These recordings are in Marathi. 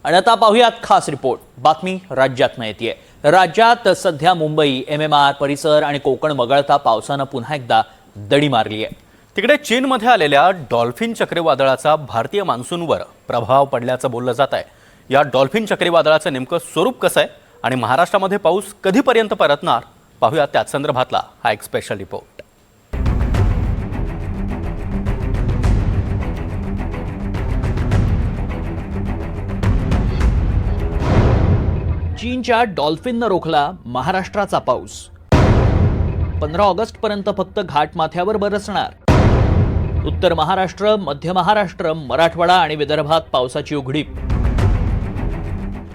आणि आता पाहूयात खास रिपोर्ट। बातमी राज्यातनं येतेय। राज्यात सध्या मुंबई, MMR परिसर आणि कोकण वगळता पावसानं पुन्हा एकदा दडी मारली आहे। तिकडे चीनमध्ये आलेल्या डॉल्फिन चक्रीवादळाचा भारतीय मान्सूनवर प्रभाव पडल्याचं बोललं जात आहे। या डॉल्फिन चक्रीवादळाचं नेमकं स्वरूप कसं आहे आणि महाराष्ट्रामध्ये पाऊस कधीपर्यंत परतणार, पाहूया त्याच संदर्भातला हा एक स्पेशल रिपोर्ट। चीनच्या डॉल्फिननं रोखला महाराष्ट्राचा पाऊस। 15 ऑगस्टपर्यंत फक्त घाटमाथ्यावर बरसणार। उत्तर महाराष्ट्र, मध्य महाराष्ट्र, मराठवाडा आणि विदर्भात पावसाची उघडीप।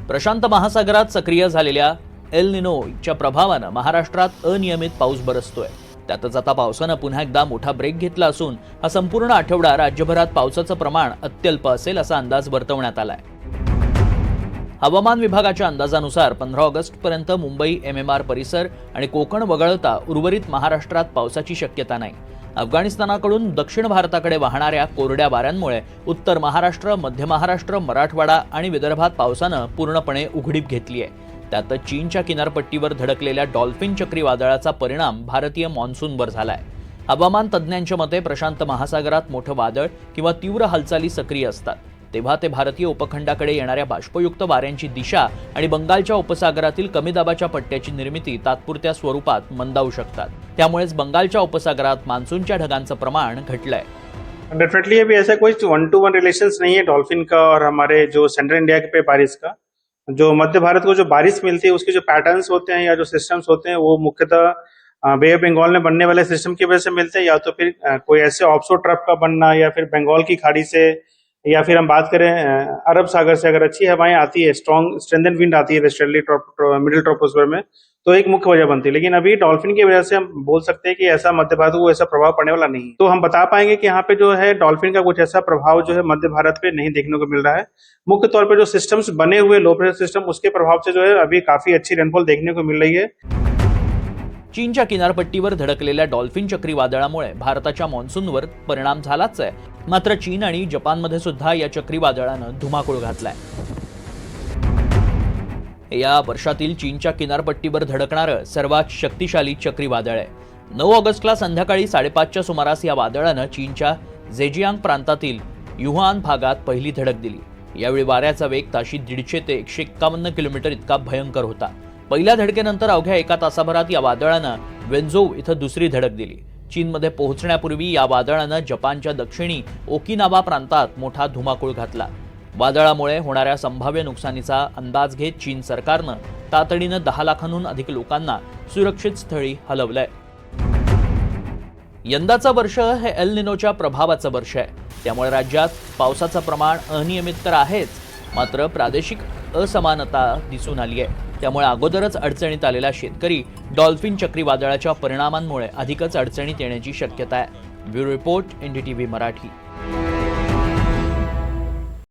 प्रशांत महासागरात सक्रिय झालेल्या एल निनोच्या प्रभावानं महाराष्ट्रात अनियमित पाऊस बरसतोय। त्यातच आता पावसानं पुन्हा एकदा मोठा ब्रेक घेतला असून हा संपूर्ण आठवडा राज्यभरात पावसाचं प्रमाण अत्यल्प असेल असा अंदाज वर्तवण्यात आलाय। हवामान विभागाच्या अंदाजानुसार 15 ऑगस्टपर्यंत मुंबई, MMR परिसर आणि कोकण वगळता उर्वरित महाराष्ट्रात पावसाची शक्यता नाही। अफगाणिस्तानाकडून दक्षिण भारताकडे वाहणाऱ्या कोरड्या वाऱ्यांमुळे उत्तर महाराष्ट्र, मध्य महाराष्ट्र, मराठवाडा आणि विदर्भात पावसानं पूर्णपणे उघडीप घेतली आहे। त्यातच चीनच्या किनारपट्टीवर धडकलेल्या डॉल्फिन चक्रीवादळाचा परिणाम भारतीय मॉन्सूनवर झालाय। हवामान तज्ज्ञांच्या मते प्रशांत महासागरात मोठं वादळ किंवा तीव्र हालचाली सक्रिय असतात तेव्हा ते भारतीय उपखंडाकडे येणाऱ्या बाष्पयुक्त वाऱ्यांची दिशा आणि बंगालच्या उपसागरातील कमी दाबाच्या पट्ट्याची निर्मिती तात्पुरत्या स्वरूपात मंदावू शकतात। त्यामुळेच बंगालच्या उपसागरात मान्सूनच्या ढगांचं प्रमाण घटलंय। डेफिनेटली अभी ऐसा कोई 1-to-1 रिलेशंस नहीं है डॉल्फिन का और हमारे जो सेंट्रल इंडिया पे बारिश का। जो मध्य भारत को जो बारिश मिलती है उसके जो पैटर्न्स होते हैं या जो सिस्टम्स होते हैं वो मुख्यतः बे ऑफ बंगाल में बनने वाले सिस्टम की वजह से मिलते हैं, या तो फिर कोई ऐसे ऑफशोर ट्रफ का बनना, या फिर बंगाल की खाड़ी से, या फिर हम बात करें अरब सागर से अगर अच्छी हवाएं आती है, स्ट्रेंथन विंड आती है वेस्टर्ली मिडिल ट्रोपोस्फीयर में, तो एक मुख्य वजह बनती है। लेकिन अभी डॉल्फिन की वजह से हम बोल सकते हैं कि ऐसा मध्य भारत को ऐसा प्रभाव पड़ने वाला नहीं। तो हम बता पाएंगे कि यहाँ पे जो है डॉल्फिन का कुछ ऐसा प्रभाव जो है मध्य भारत पे नहीं देखने को मिल रहा है। मुख्य तौर पर जो सिस्टम्स बने हुए लो प्रेशर सिस्टम, उसके प्रभाव से जो है अभी काफी अच्छी रेनफॉल देखने को मिल रही है। चीनच्या किनारपट्टीवर धडकलेल्या डॉल्फिन चक्रीवादळामुळे भारताच्या मॉन्सूनवर परिणाम झालाच आहे। मात्र चीन आणि जपानमध्ये सुद्धा या चक्रीवादळानं धुमाकूळ घातलाय। या वर्षातील चीनच्या किनारपट्टीवर धडकणारं सर्वात शक्तिशाली चक्रीवादळ आहे। 9 ऑगस्टला संध्याकाळी 5:30च्या सुमारास या वादळानं चीनच्या झेजियांग प्रांतातील युहान भागात पहिली धडक दिली। यावेळी वाऱ्याचा वेग ताशी 150 ते 151 किलोमीटर इतका भयंकर होता। पहिल्या धडकेनंतर अवघ्या 1 तासाभरात या वादळानं वेन्झोऊ इथं दुसरी धडक दिली। चीनमध्ये पोहोचण्यापूर्वी या वादळानं जपानच्या दक्षिणी ओकिनावा प्रांतात मोठा धुमाकूळ घातला। वादळामुळे होणाऱ्या संभाव्य नुकसानीचा अंदाज घेत चीन सरकारनं तातडीनं 10 लाखांहून अधिक लोकांना सुरक्षित स्थळी हलवलंय। यंदाचं वर्ष हे एल निनोच्या प्रभावाचं वर्ष आहे। त्यामुळे राज्यात पावसाचं प्रमाण अनियमित तर आहेच, मात्र प्रादेशिक असमानता दिसून आली आहे। त्यामुळे अगोदरच अडचणीत आलेला शेतकरी डॉल्फिन चक्रीवादळाच्या परिणामांमुळे अधिकच अडचणीत येण्याची शक्यता आहे। Bureau report, NDTV Marathi.